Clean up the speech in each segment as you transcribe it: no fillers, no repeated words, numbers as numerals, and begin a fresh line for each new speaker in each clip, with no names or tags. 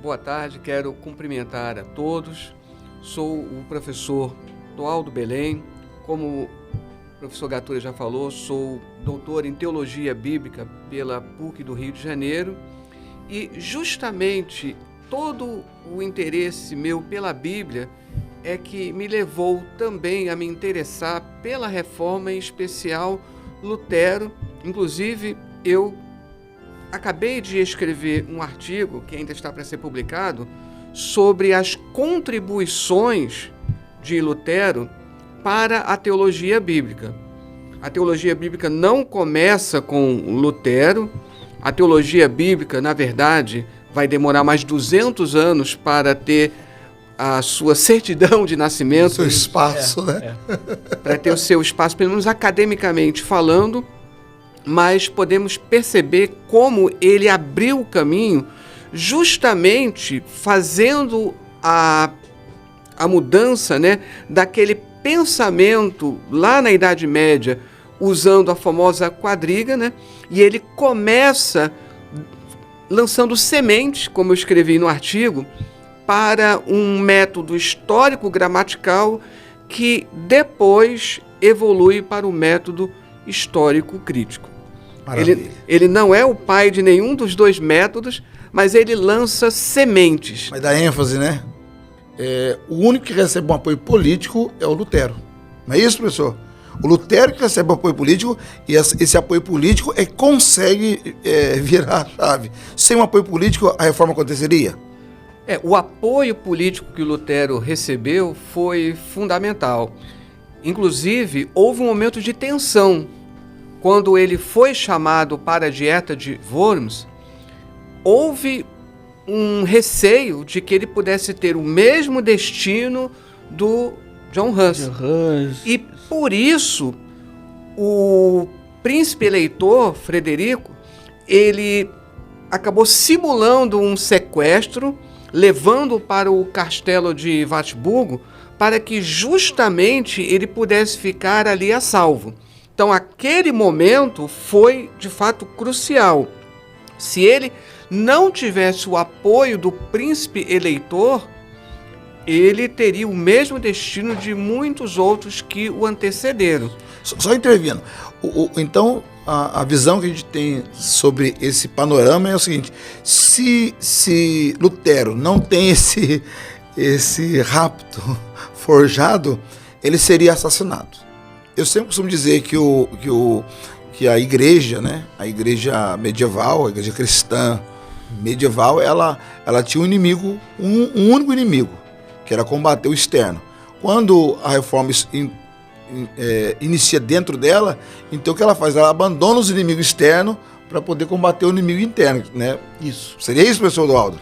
Boa tarde, quero cumprimentar a todos. Sou o professor Toaldo Belém. Como o professor Gattura já falou, sou doutor em Teologia Bíblica pela PUC do Rio de Janeiro e justamente todo o interesse meu pela Bíblia é que me levou também a me interessar pela Reforma, em especial Lutero. Inclusive, eu acabei de escrever um artigo, que ainda está para ser publicado, sobre as contribuições de Lutero para a teologia bíblica. A teologia bíblica não começa com Lutero. A teologia bíblica, na verdade, vai demorar mais 200 anos para ter a sua certidão de nascimento. O
seu espaço, né?
Para ter o seu espaço, pelo menos academicamente falando, mas podemos perceber como ele abriu o caminho justamente fazendo a mudança, né, daquele pensamento lá na Idade Média, usando a famosa quadriga, né, e ele começa lançando sementes, como eu escrevi no artigo, para um método histórico-gramatical que depois evolui para o método histórico-crítico. Ele não é o pai de nenhum dos dois métodos, mas ele lança sementes.
Mas dá ênfase, né? O único que recebe um apoio político é o Lutero. Não é isso, professor? O Lutero que recebe um apoio político, e esse apoio político consegue virar a chave. Sem um apoio político, a reforma aconteceria?
O apoio político que o Lutero recebeu foi fundamental. Inclusive, houve um momento de tensão. Quando ele foi chamado para a Dieta de Worms, houve um receio de que ele pudesse ter o mesmo destino do John Hus. E por isso, o príncipe eleitor, Frederico, ele acabou simulando um sequestro, levando-o para o castelo de Wartburgo, para que justamente ele pudesse ficar ali a salvo. Então, aquele momento foi, de fato, crucial. Se ele não tivesse o apoio do príncipe eleitor, ele teria o mesmo destino de muitos outros que o antecederam.
Só intervindo. Então, a visão que a gente tem sobre esse panorama é o seguinte: se Lutero não tem esse rapto forjado, ele seria assassinado. Eu sempre costumo dizer que a igreja, né, a igreja medieval, a igreja cristã medieval, ela tinha um inimigo, um único inimigo, que era combater o externo. Quando a reforma inicia dentro dela, então o que ela faz? Ela abandona os inimigos externos para poder combater o inimigo interno, né? Isso. Seria isso, professor Toaldo?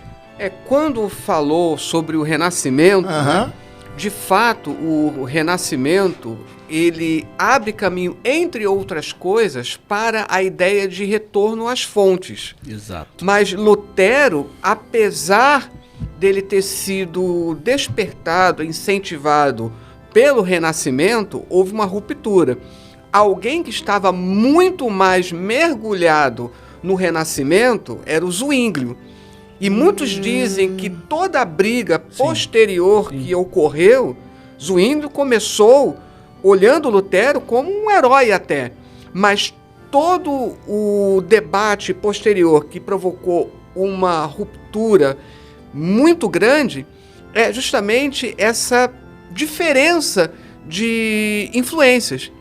Quando falou sobre o Renascimento, né, de fato, o Renascimento, ele abre caminho, entre outras coisas, para a ideia de retorno às fontes.
Exato.
Mas Lutero, apesar dele ter sido despertado, incentivado pelo Renascimento, houve uma ruptura. Alguém que estava muito mais mergulhado no Renascimento era o Zwinglio. E muitos dizem que toda a briga posterior que ocorreu, Zwinglio começou olhando Lutero como um herói até. Mas todo o debate posterior que provocou uma ruptura muito grande é justamente essa diferença de influências.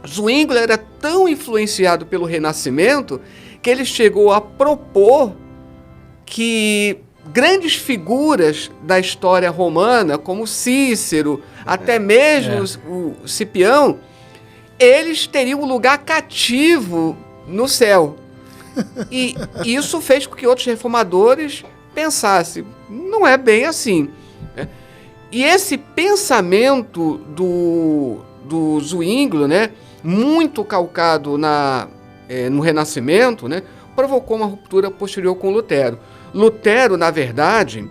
Zwinglio era tão influenciado pelo Renascimento que ele chegou a propor que grandes figuras da história romana, como Cícero, até mesmo o Cipião, eles teriam um lugar cativo no céu. E isso fez com que outros reformadores pensassem, não é bem assim. E esse pensamento do Zwinglio, né, muito calcado no Renascimento, né, provocou uma ruptura posterior com Lutero. Lutero, na verdade,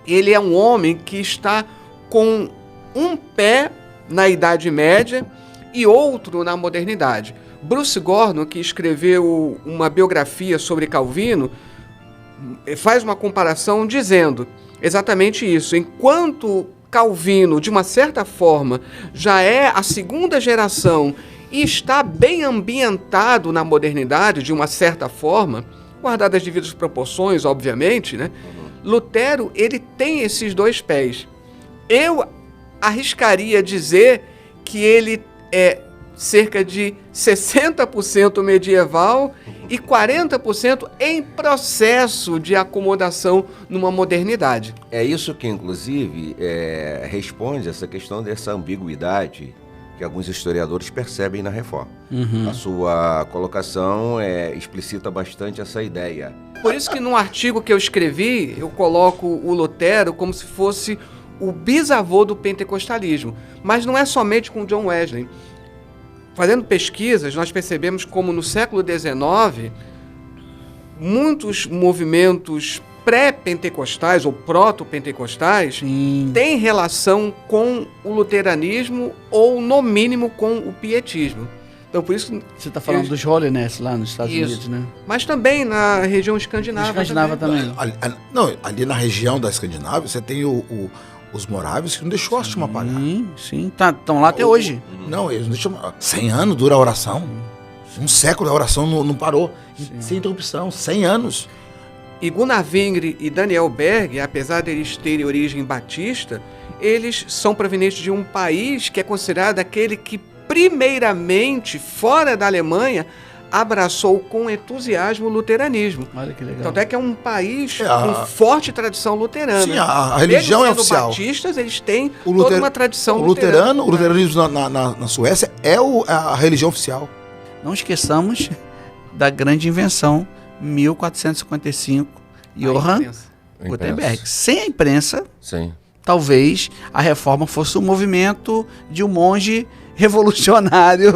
ele é um homem que está com um pé na Idade Média e outro na modernidade. Bruce Gordon, que escreveu uma biografia sobre Calvino, faz uma comparação dizendo exatamente isso. Enquanto Calvino, de uma certa forma, já é a segunda geração e está bem ambientado na modernidade, de uma certa forma, guardadas as devidas proporções, obviamente, né? Lutero, ele tem esses dois pés. Eu arriscaria dizer que ele é cerca de 60% medieval e 40% em processo de acomodação numa modernidade.
É isso que, inclusive, responde essa questão dessa ambiguidade que alguns historiadores percebem na Reforma. A sua colocação explicita bastante essa ideia.
Por isso que num artigo que eu escrevi, eu coloco o Lutero como se fosse o bisavô do pentecostalismo. Mas não é somente com John Wesley. Fazendo pesquisas, nós percebemos como no século XIX, muitos movimentos pré-pentecostais ou proto-pentecostais têm relação com o luteranismo ou, no mínimo, com o pietismo. Então, por isso...
Você está falando dos Holiness lá nos Estados Unidos, né?
Mas também na região escandinava.
Também.
Ali na região da Escandinávia, você tem os moráveis que não deixou a hóstia apagar.
Sim, estão lá até hoje.
Não, eles não deixam... 100 anos dura a oração. Um século a oração não parou. Sem interrupção, 100 anos.
E Gunnar Wingre e Daniel Berg, apesar de eles terem origem batista, eles são provenientes de um país que é considerado aquele que, primeiramente, fora da Alemanha, abraçou com entusiasmo o luteranismo.
Olha que legal.
Então, até que é um país com forte tradição luterana.
Sim, a religião é oficial.
Os batistas, eles têm toda uma tradição luterana.
O luteranismo na Suécia é a religião oficial.
Não esqueçamos da grande invenção, 1455, Johann Gutenberg. Sem a imprensa, talvez a reforma fosse um movimento de um monge revolucionário.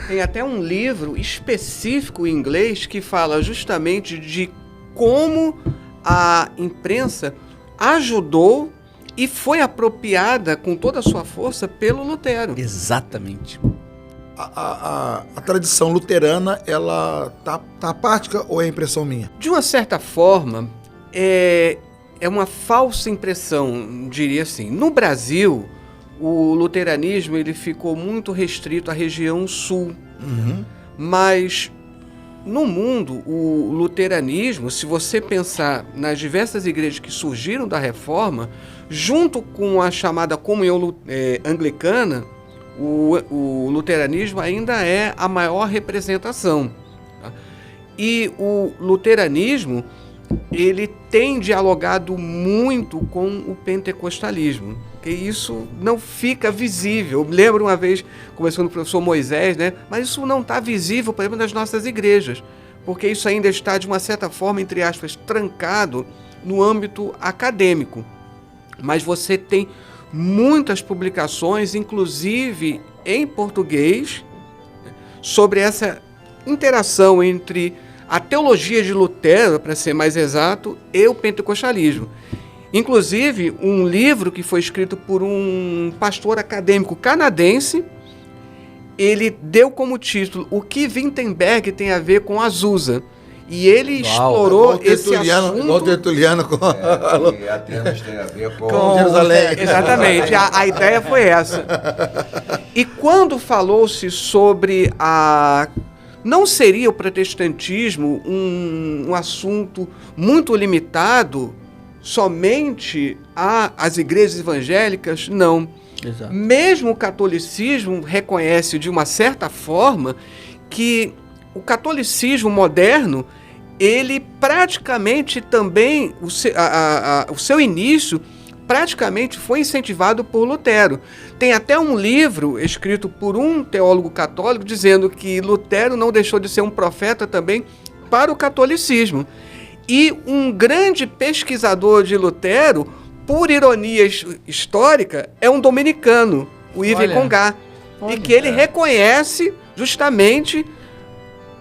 Tem até um livro específico em inglês que fala justamente de como a imprensa ajudou e foi apropriada com toda a sua força pelo Lutero.
Exatamente.
A tradição luterana, ela tá prática ou é impressão minha?
De uma certa forma, é uma falsa impressão, diria assim. No Brasil, o luteranismo ele ficou muito restrito à região sul. Mas no mundo, o luteranismo, se você pensar nas diversas igrejas que surgiram da Reforma, junto com a chamada comunhão anglicana, o luteranismo ainda é a maior representação. Tá? E o luteranismo, ele tem dialogado muito com o pentecostalismo, que isso não fica visível. Eu lembro uma vez, conversando com o professor Moisés, né? Mas isso não está visível, por exemplo, nas nossas igrejas, porque isso ainda está, de uma certa forma, entre aspas, trancado no âmbito acadêmico. Mas você tem muitas publicações, inclusive em português, sobre essa interação entre a teologia de Lutero, para ser mais exato, e o pentecostalismo. Inclusive, um livro que foi escrito por um pastor acadêmico canadense, ele deu como título O que Wittenberg tem a ver com Azusa. E ele explorou esse assunto...
Igual o Tertuliano com...
E Atenas tem a ver com
Jerusalém.
Exatamente, a ideia foi essa. E quando falou-se sobre a... Não seria o protestantismo um assunto muito limitado somente às igrejas evangélicas? Não.
Exato.
Mesmo o catolicismo reconhece, de uma certa forma, que o catolicismo moderno, ele praticamente também, o seu início praticamente foi incentivado por Lutero. Tem até um livro escrito por um teólogo católico dizendo que Lutero não deixou de ser um profeta também para o catolicismo. E um grande pesquisador de Lutero, por ironia histórica, é um dominicano, o Yves Congar, e que ele reconhece justamente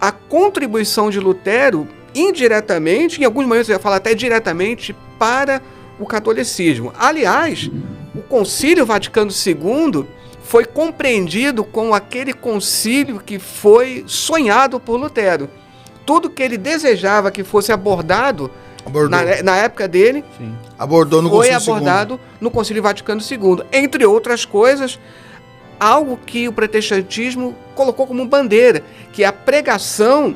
a contribuição de Lutero indiretamente, em alguns momentos eu ia falar até diretamente, para o catolicismo. Aliás, o Concílio Vaticano II foi compreendido como aquele concílio que foi sonhado por Lutero. Tudo que ele desejava que fosse abordado Na época dele,
abordou no
foi abordado no Concílio Vaticano II. Entre outras coisas, algo que o protestantismo colocou como bandeira, que a pregação,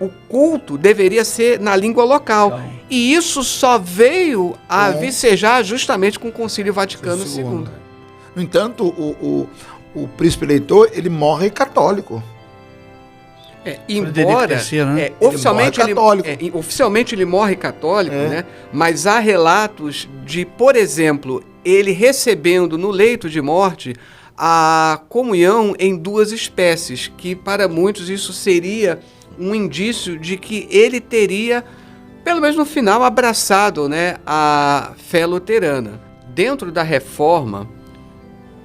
o culto, deveria ser na língua local. E isso só veio a vicejar justamente com o Concílio Vaticano II.
No entanto, o príncipe eleitor, ele morre católico.
Embora oficialmente ele morre católico, né? Mas há relatos de, por exemplo, ele recebendo no leito de morte a comunhão em 2 espécies, que para muitos isso seria um indício de que ele teria, pelo menos no final, abraçado, né, a fé luterana. Dentro da Reforma,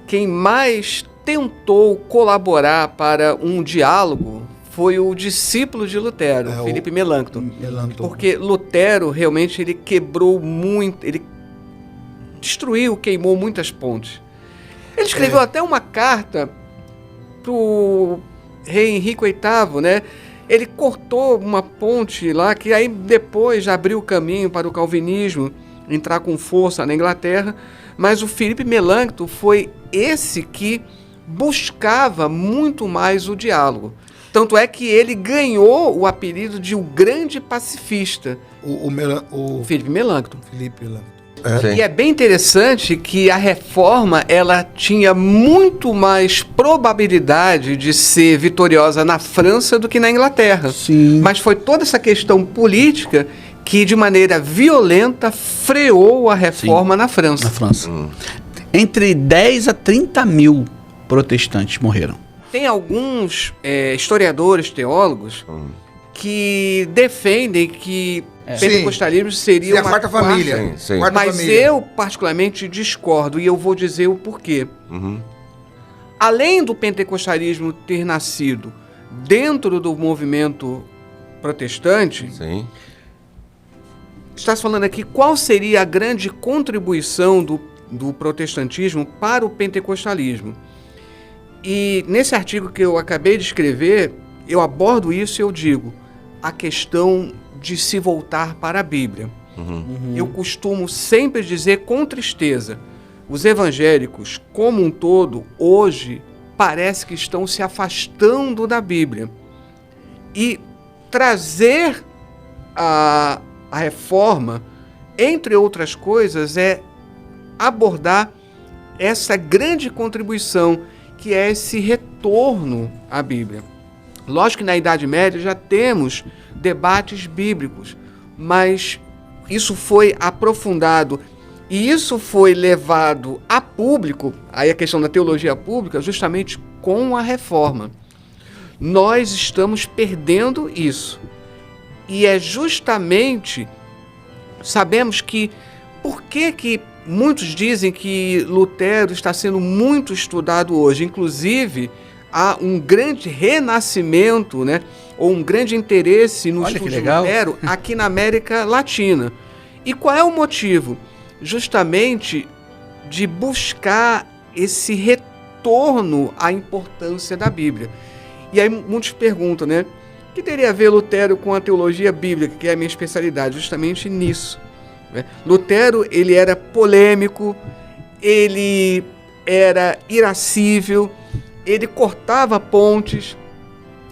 quem mais tentou colaborar para um diálogo foi o discípulo de Lutero, Felipe Melanchthon. Porque Lutero realmente ele quebrou muito, ele destruiu, queimou muitas pontes. Ele escreveu até uma carta para o rei Henrique VIII, né? Ele cortou uma ponte lá que aí depois abriu o caminho para o calvinismo entrar com força na Inglaterra, mas o Felipe Melanchthon foi esse que buscava muito mais o diálogo. Tanto é que ele ganhou o apelido de o grande pacifista, o Felipe Melanchthon. E é bem interessante que a Reforma ela tinha muito mais probabilidade de ser vitoriosa na França do que na Inglaterra.
Sim.
Mas foi toda essa questão política que, de maneira violenta, freou a Reforma na França.
Entre 10 a 30 mil protestantes morreram.
Tem alguns historiadores, teólogos, que defendem que pentecostalismo seria uma
quarta família.
Mas eu, particularmente, discordo, e eu vou dizer o porquê. Além do pentecostalismo ter nascido dentro do movimento protestante, está se falando aqui qual seria a grande contribuição do protestantismo para o pentecostalismo. E nesse artigo que eu acabei de escrever, eu abordo isso e eu digo a questão de se voltar para a Bíblia. Eu costumo sempre dizer com tristeza, os evangélicos, como um todo, hoje, parece que estão se afastando da Bíblia. E trazer a Reforma, entre outras coisas, é abordar essa grande contribuição que é esse retorno à Bíblia. Lógico que na Idade Média já temos debates bíblicos, mas isso foi aprofundado e isso foi levado a público, aí a questão da teologia pública, justamente com a Reforma. Nós estamos perdendo isso. E é justamente, sabemos que, por que muitos dizem que Lutero está sendo muito estudado hoje? Inclusive, há um grande renascimento, né, ou um grande interesse no estudo de Lutero aqui na América Latina. E qual é o motivo? Justamente de buscar esse retorno à importância da Bíblia. E aí muitos perguntam, né, o que teria a ver Lutero com a teologia bíblica, que é a minha especialidade? Justamente nisso. Lutero, ele era polêmico, ele era irascível, ele cortava pontes,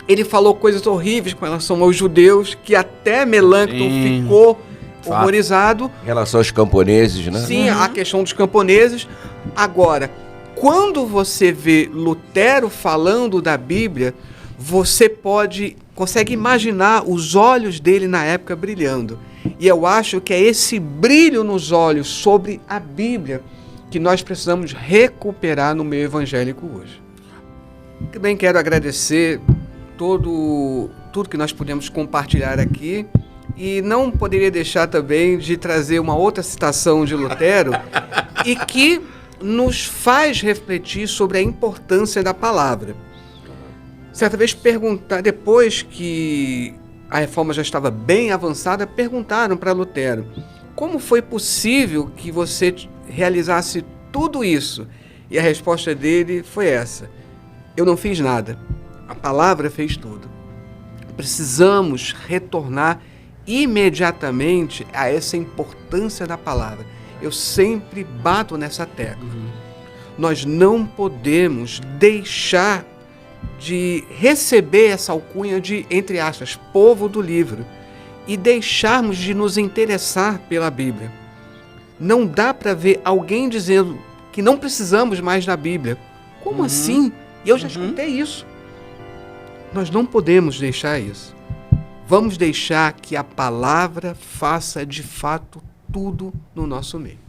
ele falou coisas horríveis com relação aos judeus, que até Melanchthon ficou horrorizado.
Em relação aos camponeses, né?
Sim, a questão dos camponeses. Agora, quando você vê Lutero falando da Bíblia, você consegue imaginar os olhos dele na época brilhando. E eu acho que é esse brilho nos olhos sobre a Bíblia que nós precisamos recuperar no meio evangélico hoje. Também quero agradecer tudo que nós pudemos compartilhar aqui e não poderia deixar também de trazer uma outra citação de Lutero e que nos faz refletir sobre a importância da palavra. Certa vez depois que a reforma já estava bem avançada, perguntaram para Lutero: como foi possível que você realizasse tudo isso? E a resposta dele foi essa: eu não fiz nada, a palavra fez tudo. Precisamos retornar imediatamente a essa importância da palavra. Eu sempre bato nessa tecla. Nós não podemos deixar de receber essa alcunha de, entre aspas, povo do livro e deixarmos de nos interessar pela Bíblia. Não dá para ver alguém dizendo que não precisamos mais da Bíblia. Como assim? E eu já escutei isso. Nós não podemos deixar isso. Vamos deixar que a palavra faça de fato tudo no nosso meio.